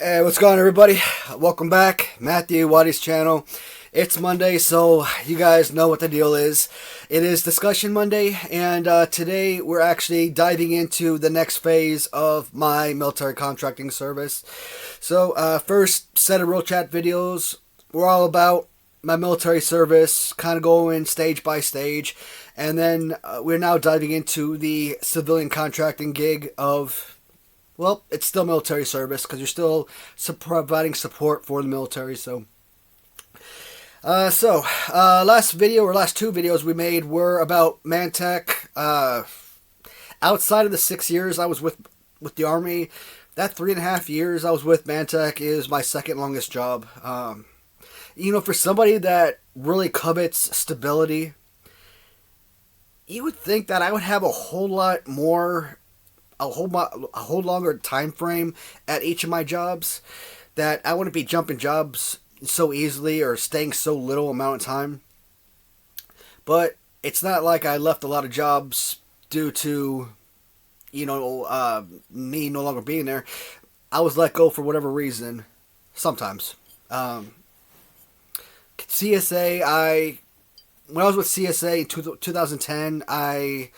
Hey, what's going on, everybody? Welcome back, Matthew, Watty's channel. It's Monday, so you guys know what the deal is. It is Discussion Monday, and today we're actually diving into the next phase of my military contracting service. So, first set of real chat videos were all about my military service, kind of going stage by stage, and then we're now diving into the civilian contracting gig of, well, it's still military service because you're still providing support for the military. Last video or last two videos we made were about Mantech. Outside of the 6 years I was with the Army, that 3.5 years I was with Mantech is my second longest job. For somebody that really covets stability, you would think that I would have a whole longer time frame at each of my jobs, that I wouldn't be jumping jobs so easily or staying so little amount of time. But it's not like I left a lot of jobs due to me no longer being there. I was let go for whatever reason sometimes. CSA, when I was with CSA in 2010, I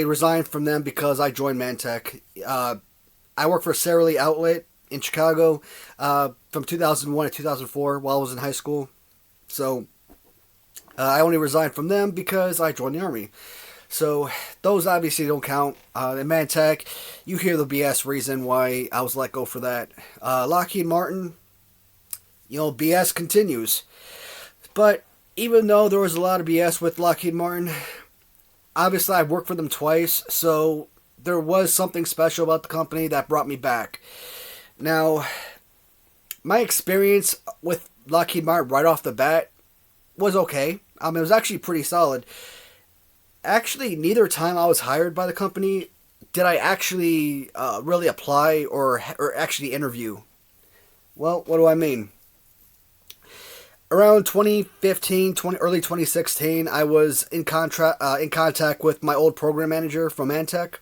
resigned from them because I joined Mantech. I worked for a Sara Lee outlet in Chicago from 2001 to 2004 while I was in high school. So I only resigned from them because I joined the Army. So those obviously don't count. In Mantech, you hear the BS reason why I was let go for that. Lockheed Martin, BS continues. But even though there was a lot of BS with Lockheed Martin, obviously, I worked for them twice, so there was something special about the company that brought me back. Now, my experience with Lockheed Martin right off the bat was okay. It was actually pretty solid. Actually, neither time I was hired by the company did I actually really apply or actually interview. Well, what do I mean? Around 2015, early 2016, I was in contact with my old program manager from Mantech.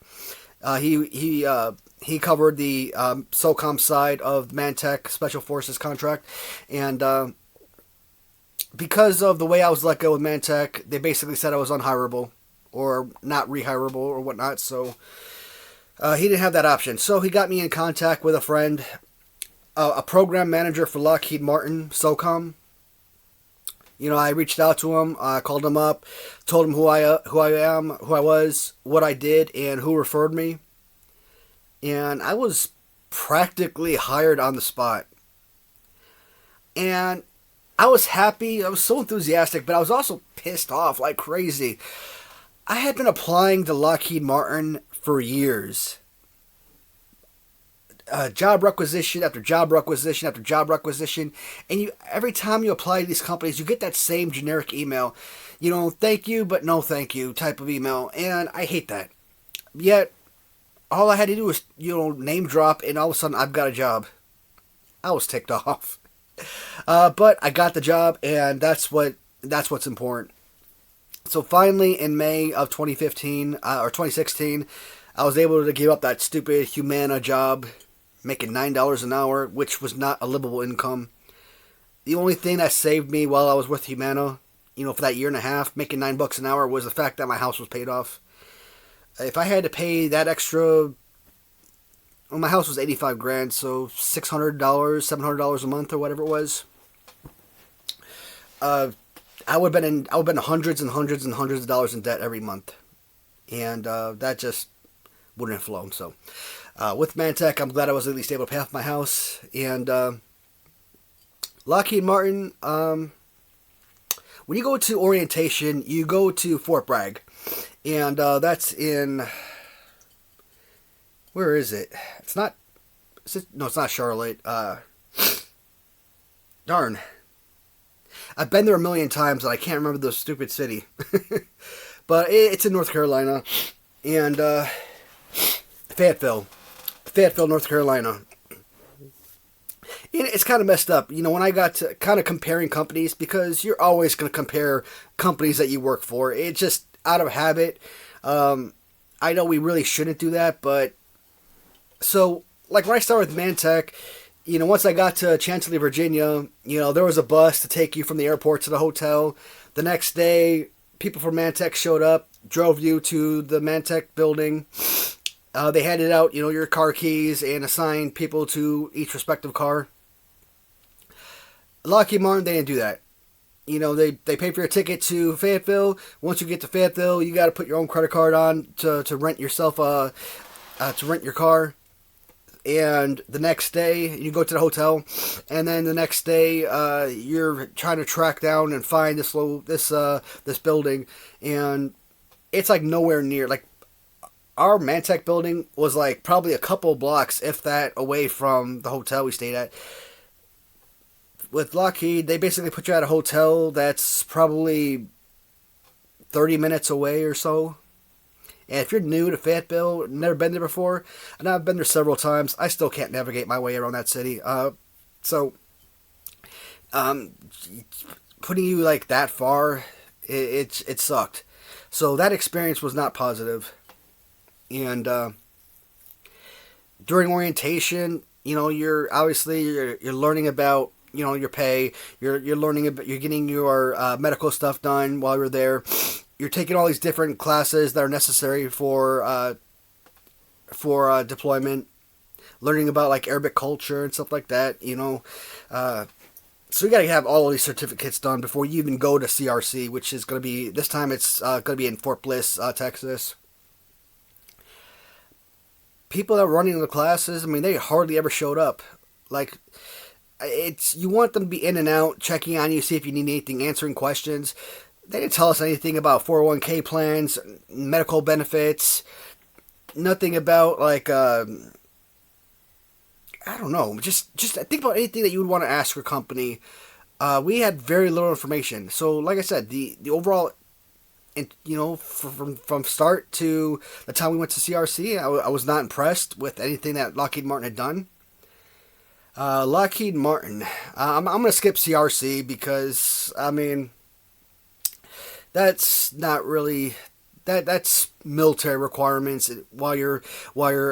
He covered the SOCOM side of Mantech Special Forces contract, and because of the way I was let go with Mantech, they basically said I was unhirable or not rehirable or whatnot. So he didn't have that option. So he got me in contact with a friend, a program manager for Lockheed Martin SOCOM. I reached out to him, called him up, told him who I am, who I was, what I did, and who referred me. And I was practically hired on the spot. And I was happy. I was so enthusiastic, but I was also pissed off like crazy. I had been applying to Lockheed Martin for years. Job requisition after job requisition after job requisition, and every time you apply to these companies, you get that same generic email, thank you but no thank you type of email, and I hate that. Yet all I had to do was name drop, and all of a sudden I've got a job. I was ticked off, but I got the job, and that's what's important. So finally, in May of 2015 or 2016, I was able to give up that stupid Humana job, making $9 an hour, which was not a livable income. The only thing that saved me while I was with Humana, for that year and a half, making $9 an hour, was the fact that my house was paid off. If I had to pay that extra, my house was $85,000, so $600, $700 a month or whatever it was. I would have been hundreds and hundreds and hundreds of dollars in debt every month, and that just wouldn't have flown. So with Mantech, I'm glad I was at least able to pay off my house. And Lockheed Martin, when you go to orientation, you go to Fort Bragg, and that's in, where is it? It's not Charlotte. Darn. I've been there a million times, and I can't remember the stupid city. But it's in North Carolina, and Fayetteville, North Carolina. And it's kind of messed up, when I got to kind of comparing companies, because you're always going to compare companies that you work for. It's just out of habit. I know we really shouldn't do that, but so like when I started with Mantech, once I got to Chantilly, Virginia, there was a bus to take you from the airport to the hotel. The next day, people from Mantech showed up, drove you to the Mantech building. They handed out, your car keys and assigned people to each respective car. Lockheed Martin, they didn't do that. They pay for your ticket to Fayetteville. Once you get to Fayetteville, you got to put your own credit card on to rent yourself to rent your car. And the next day, you go to the hotel, and then the next day, you're trying to track down and find this building, and it's like nowhere near. Like, our Mantech building was like probably a couple blocks, if that, away from the hotel we stayed at. With Lockheed, they basically put you at a hotel that's probably 30 minutes away or so. And if you're new to Fayetteville, never been there before, and I've been there several times, I still can't navigate my way around that city. So putting you like that far, it sucked. So that experience was not positive. And during orientation, you're learning about your pay. You're learning about, you're getting your medical stuff done while you're there. You're taking all these different classes that are necessary for deployment, learning about like Arabic culture and stuff like that. So you got to have all of these certificates done before you even go to CRC, which is going to be, this time it's going to be in Fort Bliss, Texas. People that are running the classes, I mean, they hardly ever showed up. Like, you want them to be in and out, checking on you, see if you need anything, answering questions. They didn't tell us anything about 401k plans, medical benefits, nothing about, like, I don't know, just think about anything that you would want to ask your company. We had very little information. So, like I said, the overall, from start to the time we went to CRC, I was not impressed with anything that Lockheed Martin had done. Lockheed Martin, I'm going to skip CRC because, I mean, that's not really, that's military requirements while you're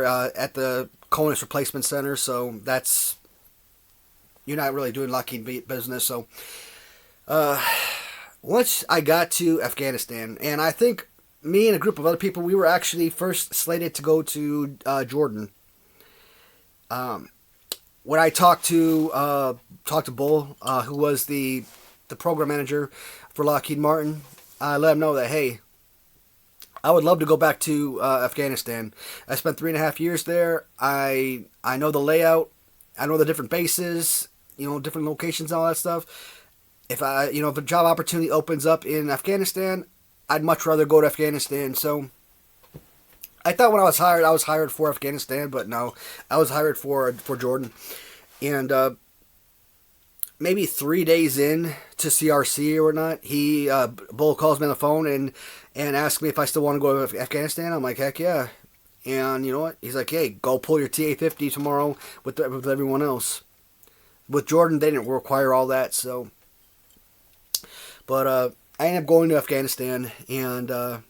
at the Conus Replacement Center, so you're not really doing Lockheed business. So once I got to Afghanistan, and I think me and a group of other people, we were actually first slated to go to Jordan. When I talked to Bull, who was the program manager for Lockheed Martin, I let him know that, hey, I would love to go back to Afghanistan. I spent 3.5 years there. I know the layout. I know the different bases, different locations and all that stuff. If if a job opportunity opens up in Afghanistan, I'd much rather go to Afghanistan. So I thought when I was hired for Afghanistan, but no, I was hired for Jordan. And maybe 3 days in to CRC or whatnot, Bull calls me on the phone and asks me if I still want to go to Afghanistan. I'm like, heck yeah. And you know what? He's like, hey, go pull your TA-50 tomorrow with everyone else. With Jordan, they didn't require all that, so. But I ended up going to Afghanistan, and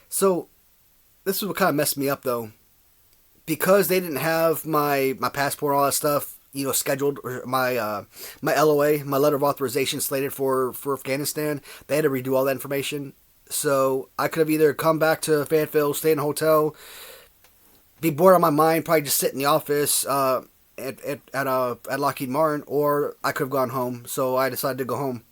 so this is what kind of messed me up, though. Because they didn't have my passport and all that stuff, scheduled, or my LOA, my letter of authorization slated for Afghanistan, they had to redo all that information. So I could have either come back to Fayetteville, stay in a hotel, be bored on my mind, probably just sit in the office at Lockheed Martin, or I could have gone home. So I decided to go home.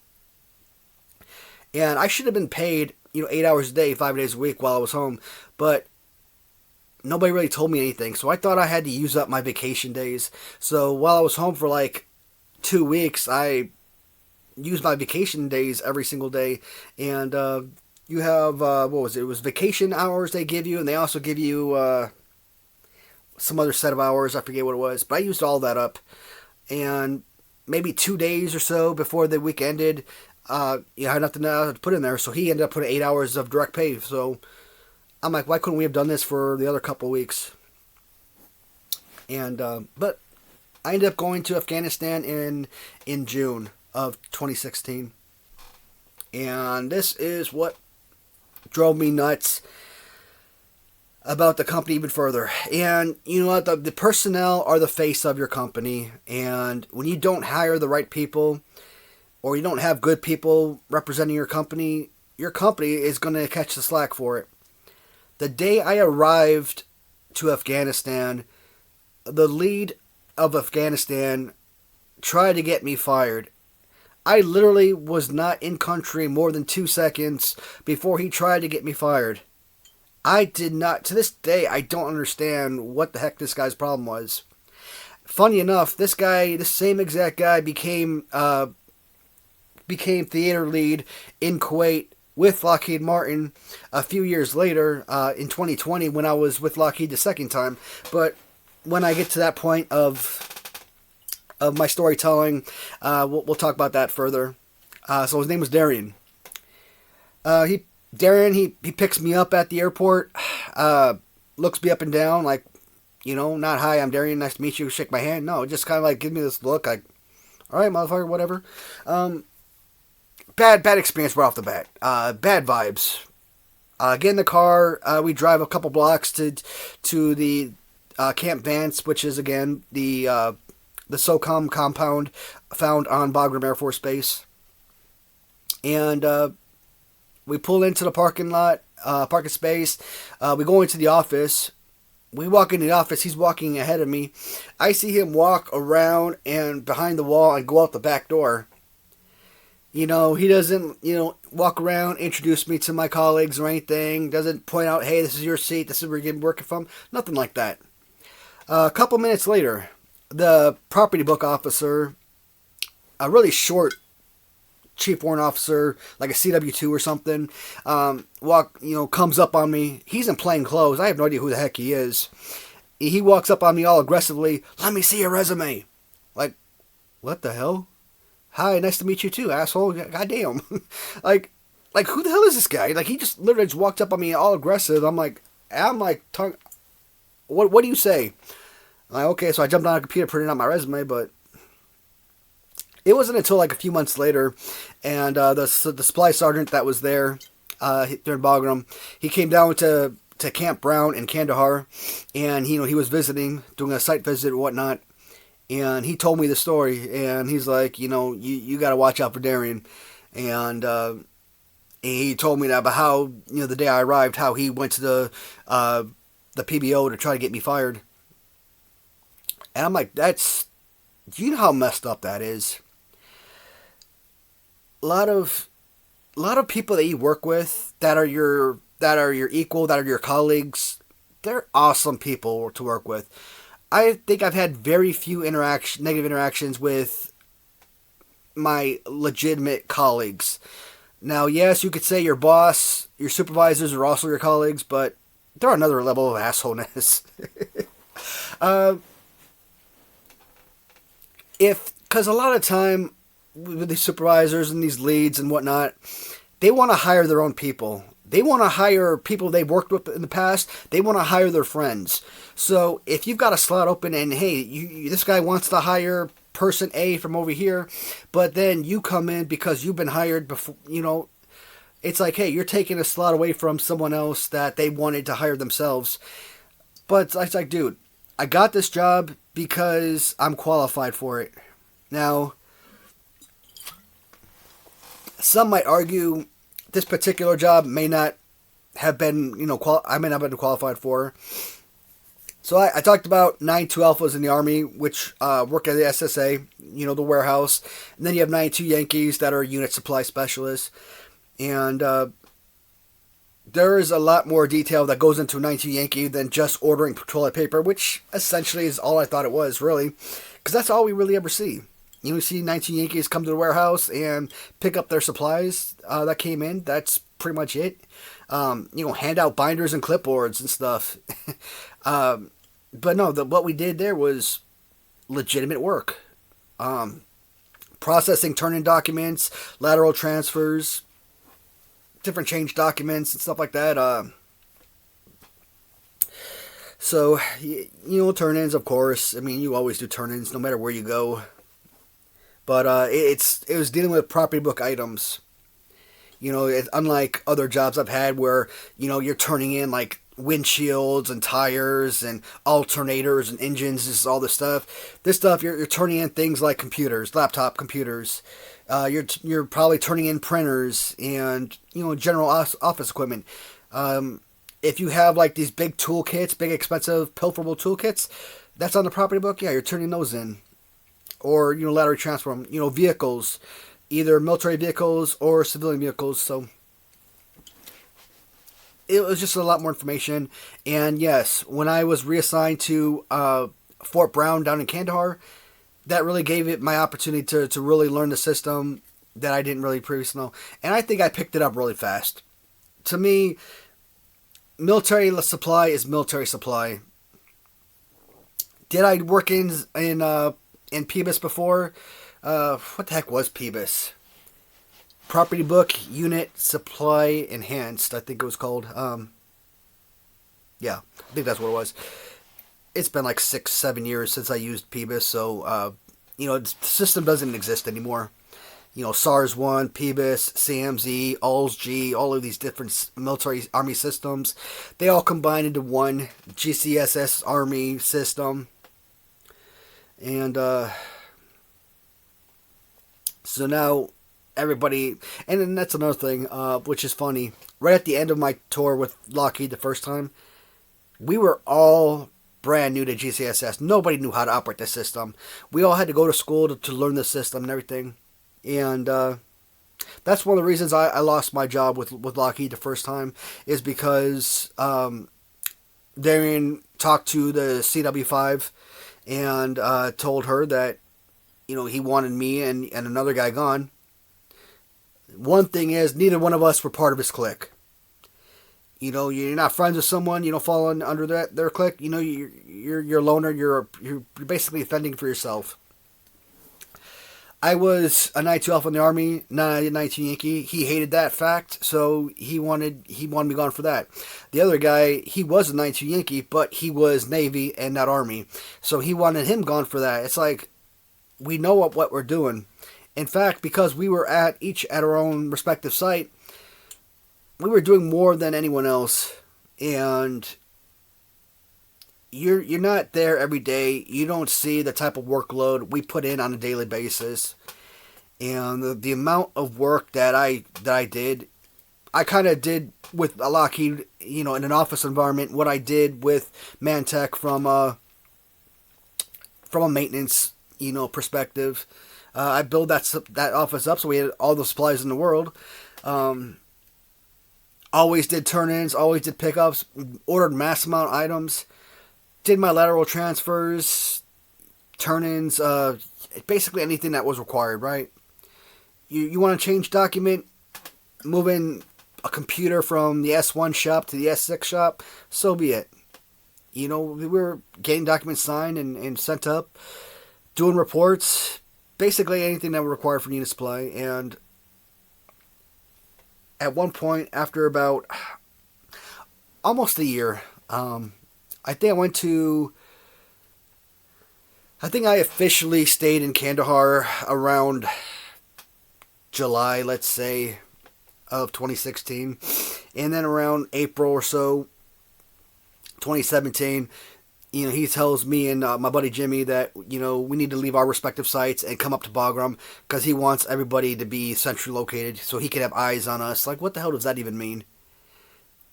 And I should have been paid, 8 hours a day, 5 days a week while I was home. But nobody really told me anything. So I thought I had to use up my vacation days. So while I was home for like 2 weeks, I used my vacation days every single day. And you have, what was it? It was vacation hours they give you. And they also give you some other set of hours. I forget what it was. But I used all that up. And maybe 2 days or so before the week ended, I had nothing to put in there. So he ended up putting 8 hours of direct pay. So I'm like, why couldn't we have done this for the other couple of weeks? And but I ended up going to Afghanistan in June of 2016. And this is what drove me nuts. about the company even further. And you know what? The personnel are the face of your company. And when you don't hire the right people, or you don't have good people representing your company is going to catch the slack for it. The day I arrived to Afghanistan, the lead of Afghanistan tried to get me fired. I literally was not in country more than 2 seconds before he tried to get me fired. I did not, to this day, I don't understand what the heck this guy's problem was. Funny enough, this same exact guy became theater lead in Kuwait with Lockheed Martin a few years later in 2020 when I was with Lockheed the second time. But when I get to that point of my storytelling, we'll talk about that further. So his name was Darian. He picks me up at the airport, looks me up and down like, not hi, I'm Darian, nice to meet you, shake my hand. No, just kind of like give me this look like, all right, motherfucker, whatever. Bad experience right off the bat. Bad vibes. Get in the car. We drive a couple blocks to the Camp Vance, which is again the SOCOM compound found on Bagram Air Force Base. And we pull into the parking space. We go into the office. We walk into the office. He's walking ahead of me. I see him walk around and behind the wall and go out the back door. He doesn't, walk around, introduce me to my colleagues or anything. Doesn't point out, hey, this is your seat. This is where you're working from. Nothing like that. A couple minutes later, the property book officer, a really short chief warrant officer, like a CW2 or something, comes up on me. He's in plain clothes. I have no idea who the heck he is. He walks up on me all aggressively. Let me see your resume. Like, what the hell? Hi, nice to meet you too, asshole. Goddamn. like, who the hell is this guy? Like, he just literally just walked up on me all aggressive. I'm like, what do you say? I'm like, okay, so I jumped on a computer, printed out my resume, but it wasn't until like a few months later, and the supply sergeant that was there during Bagram, he came down to Camp Brown in Kandahar, and he was visiting, doing a site visit and whatnot. And he told me the story, and he's like, you got to watch out for Darian. And he told me that about how, the day I arrived, how he went to the PBO to try to get me fired. And I'm like, do you know how messed up that is? A lot of people that you work with that are your equal, that are your colleagues, they're awesome people to work with. I think I've had very few negative interactions with my legitimate colleagues. Now, yes, you could say your boss, your supervisors are also your colleagues, but they're another level of assholeness. Because a lot of time with these supervisors and these leads and whatnot, they want to hire their own people. They want to hire people they've worked with in the past. They want to hire their friends. So if you've got a slot open and, hey, this guy wants to hire person A from over here, but then you come in because you've been hired before, it's like, hey, you're taking a slot away from someone else that they wanted to hire themselves. But it's like, dude, I got this job because I'm qualified for it. Now, some might argue this particular job may not have been, I may not have been qualified for. So I talked about 9-2 Alphas in the Army, which work at the SSA, the warehouse. And then you have 9-2 Yankees that are unit supply specialists. And there is a lot more detail that goes into a 9-2 Yankee than just ordering toilet paper, which essentially is all I thought it was, really. Because that's all we really ever see. You see 19 Yankees come to the warehouse and pick up their supplies that came in. That's pretty much it. Hand out binders and clipboards and stuff. But no, what we did there was legitimate work. Processing turn-in documents, lateral transfers, different change documents and stuff like that. So, turn-ins, of course. I mean, you always do turn-ins no matter where you go. But it was dealing with property book items. Unlike other jobs I've had where, you're turning in like windshields and tires and alternators and engines. This is all this stuff. This stuff you're turning in things like computers, laptop computers. You're probably turning in printers and general office equipment. If you have like these big toolkits, big expensive pilferable toolkits, that's on the property book. Yeah, you're turning those in, or laterally transfer them. Vehicles, either military vehicles or civilian vehicles. So it was just a lot more information. And yes, when I was reassigned to Fort Brown down in Kandahar, that really gave it my opportunity to really learn the system that I didn't really previously know. And I think I picked it up really fast. To me, military supply is military supply. Did I work in PBIS before? What the heck was PBIS? Property Book Unit Supply Enhanced, I think it was called. Yeah, I think that's what it was. It's been like 6-7 years since I used PBIS, so the system doesn't exist anymore. SARS-1, PBIS, CMZ, ALSG, all of these different military army systems, they all combine into one GCSS army system. And so now everybody, and then that's another thing, which is funny. Right at the end of my tour with Lockheed the first time, we were all brand new to GCSS. Nobody knew how to operate the system. We all had to go to school to learn the system and everything. And that's one of the reasons I lost my job with Lockheed the first time, is because Darian talked to the CW5 and told her that he wanted me and another guy gone. One thing is, neither one of us were part of his clique. You're not friends with someone, falling under their clique. You're a loner. You're basically fending for yourself. I was a 92 Alpha in the Army, not a 92 Yankee. He hated that fact, so he wanted me gone for that. The other guy, he was a 92 Yankee, but he was Navy and not Army, so he wanted him gone for that. It's like, we know what we're doing. In fact, because we were each at our own respective site, we were doing more than anyone else, and you're not there every day. You don't see the type of workload we put in on a daily basis, and the amount of work that I did, I kind of did with Lockheed, in an office environment, what I did with Mantech from a maintenance, perspective. I built that office up so we had all the supplies in the world. Always did turn-ins, always did pickups, ordered mass amount of items, did my lateral transfers, turn-ins, basically anything that was required, right? You want to change document, moving a computer from the S1 shop to the S6 shop, so be it. We were getting documents signed and sent up, doing reports, basically anything that was required for unit supply. And at one point, after about almost a year, I think I officially stayed in Kandahar around July, let's say, of 2016. And then around April or so, 2017, he tells me and my buddy Jimmy that, we need to leave our respective sites and come up to Bagram because he wants everybody to be centrally located so he can have eyes on us. Like, what the hell does that even mean?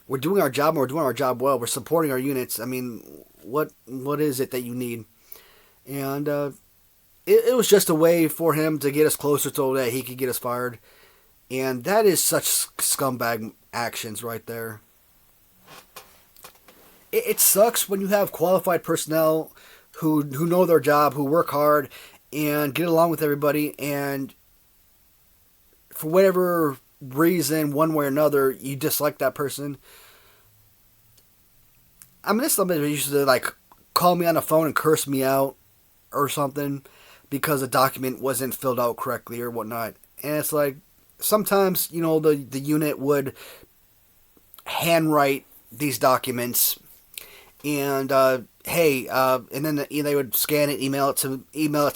We're doing our job and we're doing our job well. We're supporting our units. I mean, what is it that you need? And it was just a way for him to get us closer so that he could get us fired. And that is such scumbag actions right there. It sucks when you have qualified personnel who know their job, who work hard, and get along with everybody, and for whatever reason, one way or another, you dislike that person. I mean, this somebody used to, like, call me on the phone and curse me out or something because a document wasn't filled out correctly or whatnot. And it's like, sometimes, the unit would handwrite these documents. And and then they would scan it, email it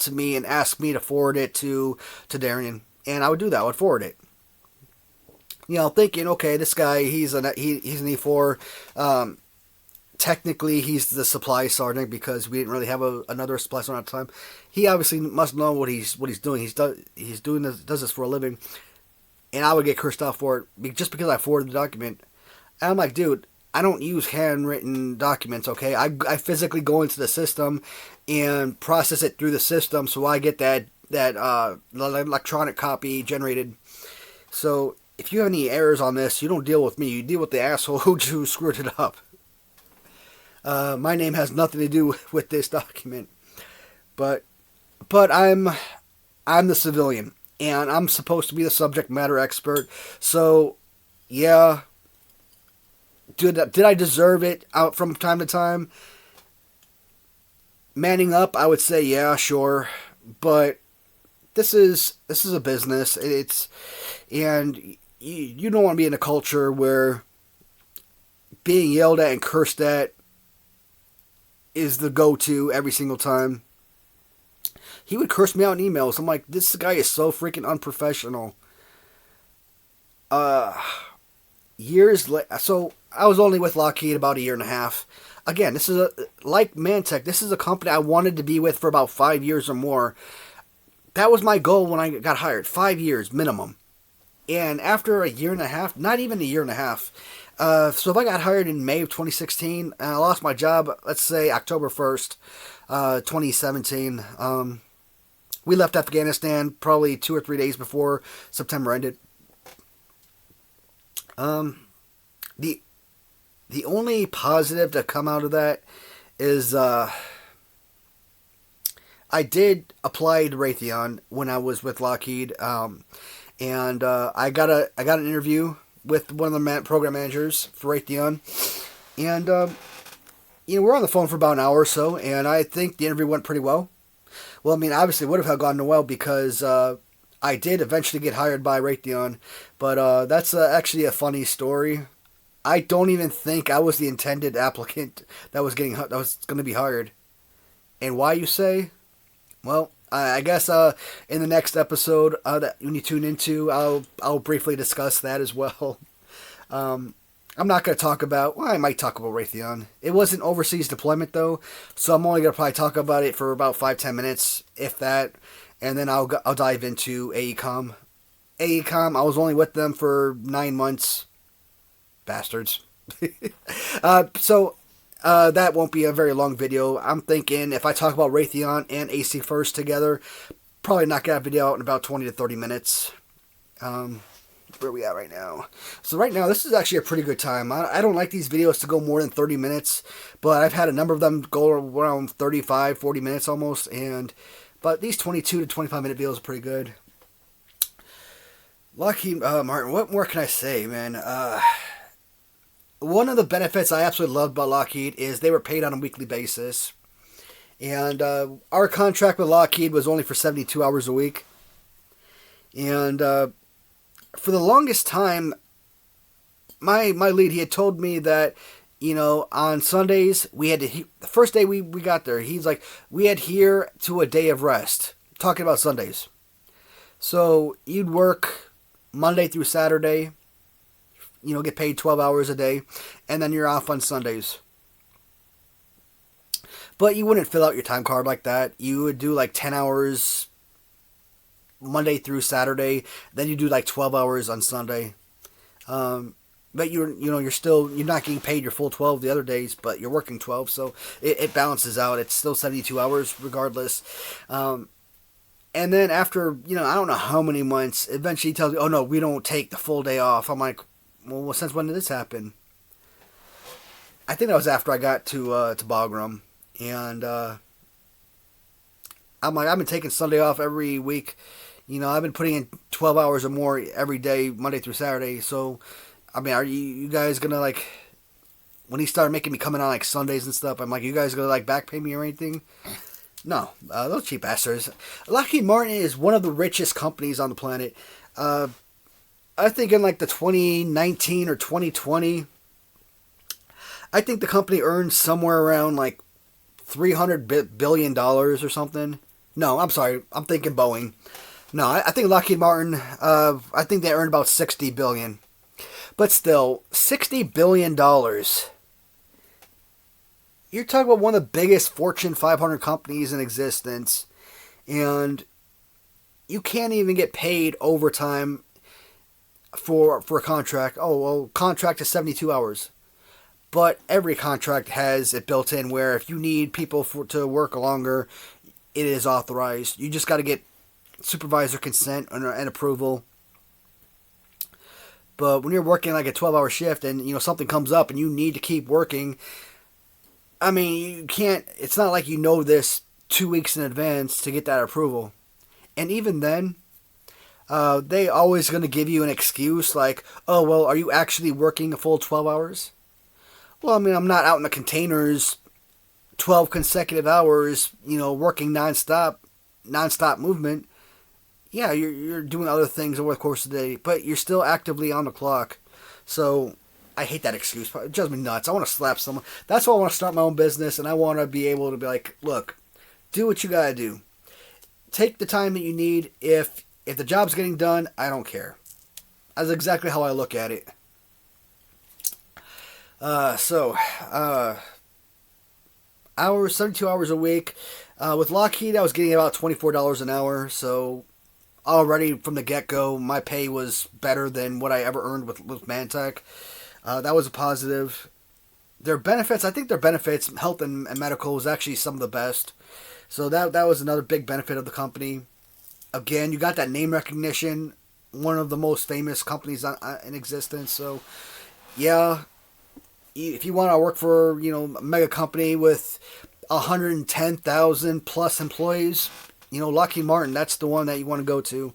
to me, and ask me to forward it to Darian, and I would do that. I would forward it. Thinking, okay, this guy, he's an E4. technically he's the supply sergeant because we didn't really have another supply sergeant at the time. He obviously must know what he's doing. He's doing this, does this for a living, and I would get cursed out for it just because I forwarded the document. And I'm like, dude, I don't use handwritten documents, okay? I physically go into the system and process it through the system, so I get that electronic copy generated. So if you have any errors on this, you don't deal with me. You deal with the asshole who screwed it up. My name has nothing to do with this document, but I'm the civilian, and I'm supposed to be the subject matter expert. So yeah, did I deserve it out from time to time? Manning up, I would say yeah, sure, but this is a business. And you don't want to be in a culture where being yelled at and cursed at is the go-to every single time. He would curse me out in emails. I'm like, this guy is so freaking unprofessional. Years later, so I was only with Lockheed about a year and a half. Again, this is like Mantech. This is a company I wanted to be with for about 5 years or more. That was my goal when I got hired. 5 years minimum. And after a year and a half, not even a year and a half, so if I got hired in May of 2016, and I lost my job, let's say October 1st, 2017, we left Afghanistan probably 2 or 3 days before September ended. The only positive to come out of that is I did apply to Raytheon when I was with Lockheed, and I got an interview with one of the program managers for Raytheon, and we're on the phone for about an hour or so, and I think the interview went pretty well. Well, I mean, obviously it would have gone well because I did eventually get hired by Raytheon, but that's actually a funny story. I don't even think I was the intended applicant that was going to be hired. And why, you say? Well, I guess in the next episode that when you tune into, I'll briefly discuss that as well. I'm not going to talk about. Well, I might talk about Raytheon. It was an overseas deployment though, so I'm only going to probably talk about it for about 5-10 minutes, if that, and then I'll dive into AECOM. AECOM, I was only with them for 9 months. Bastards. So that won't be a very long video. I'm thinking if I talk about Raytheon and AC First together, probably knock that video out in about 20 to 30 minutes. Where are we at right now? So right now, this is actually a pretty good time. I don't like these videos to go more than 30 minutes, but I've had a number of them go around 35, 40 minutes almost, but these 22 to 25 minute videos are pretty good. Lockheed Martin, what more can I say, man? One of the benefits I absolutely loved about Lockheed is they were paid on a weekly basis. And our contract with Lockheed was only for 72 hours a week. And for the longest time, my lead, he had told me that, on Sundays, we had to, the first day we got there, he's like, we adhere to a day of rest. Talking about Sundays. So you'd work Monday through Saturday, get paid 12 hours a day, and then you're off on Sundays. But you wouldn't fill out your time card like that. You would do like 10 hours Monday through Saturday, then you do like 12 hours on Sunday. But you're not getting paid your full 12 the other days, but you're working 12, so it balances out. It's still 72 hours regardless. And then after, I don't know how many months, eventually he tells me, oh no, we don't take the full day off. I'm like, well, since when did this happen? I think that was after I got to Bagram, and I'm like, I've been taking Sunday off every week. I've been putting in 12 hours or more every day, Monday through Saturday. So, I mean, are you guys gonna like? When he started making me come in on like Sundays and stuff, I'm like, you guys gonna like back pay me or anything? No, those cheap bastards. Lockheed Martin is one of the richest companies on the planet. I think in like the 2019 or 2020, I think the company earned somewhere around like $300 billion or something. No, I'm sorry. I'm thinking Boeing. No, I think Lockheed Martin, I think they earned about $60 billion. But still, $60 billion you're talking about one of the biggest Fortune 500 companies in existence, and you can't even get paid overtime for a contract. Oh, well, contract is 72 hours. But every contract has it built in where if you need people to work longer, it is authorized. You just got to get supervisor consent and approval. But when you're working like a 12-hour shift and something comes up and you need to keep working, I mean, you can't. It's not like you know this 2 weeks in advance to get that approval. And even then, they always going to give you an excuse like, oh, well, are you actually working a full 12 hours? Well, I mean, I'm not out in the containers 12 consecutive hours, working nonstop movement. Yeah, you're doing other things over the course of the day, but you're still actively on the clock. So I hate that excuse. It drives me nuts. I want to slap someone. That's why I want to start my own business, and I want to be able to be like, look, do what you got to do. Take the time that you need. If the job's getting done, I don't care. That's exactly how I look at it. Hours, 72 hours a week. With Lockheed, I was getting about $24 an hour, so already from the get-go, my pay was better than what I ever earned with Mantech. That was a positive. Their benefits, I think their benefits, health and medical, was actually some of the best. So that was another big benefit of the company. Again, you got that name recognition, one of the most famous companies in existence. So, yeah, if you want to work for a mega company with 110,000 plus employees, Lockheed Martin, that's the one that you want to go to.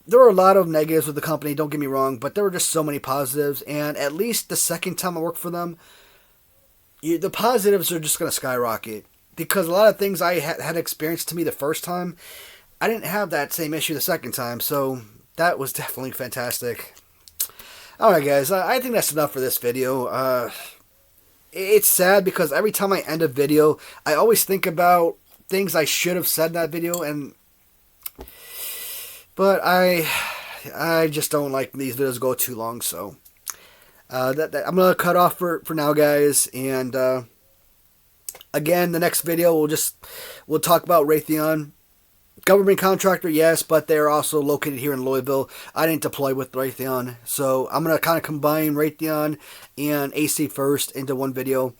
There were a lot of negatives with the company, don't get me wrong, but there were just so many positives. And at least the second time I worked for them, the positives are just going to skyrocket. Because a lot of things I had experienced to me the first time, I didn't have that same issue the second time. So that was definitely fantastic. Alright guys, I think that's enough for this video. It's sad because every time I end a video, I always think about things I should have said in that video, but I just don't like these videos go too long, so I'm gonna cut off for now, guys. And again, the next video we'll talk about Raytheon. Government contractor, yes, but they're also located here in Louisville. I didn't deploy with Raytheon, so I'm going to kind of combine Raytheon and AC First into one video.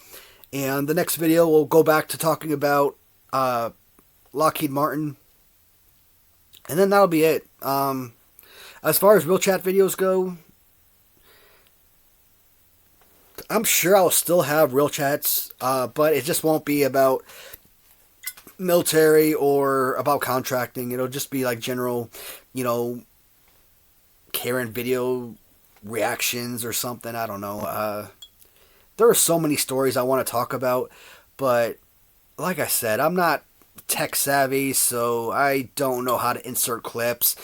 And the next video, we'll go back to talking about Lockheed Martin. And then that'll be it. As far as real chat videos go, I'm sure I'll still have real chats, but it just won't be about military or about contracting. It'll just be like general, Karen video reactions or something. I don't know. There are so many stories I want to talk about, but like I said, I'm not tech savvy, so I don't know how to insert clips,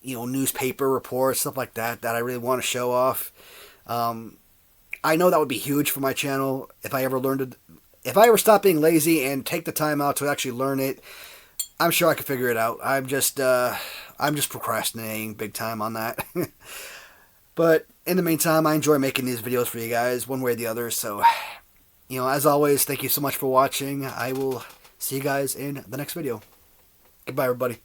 newspaper reports, stuff like that I really want to show off. I know that would be huge for my channel if I ever stop being lazy and take the time out to actually learn it. I'm sure I could figure it out. I'm just procrastinating big time on that. But in the meantime, I enjoy making these videos for you guys one way or the other. So, as always, thank you so much for watching. I will see you guys in the next video. Goodbye, everybody.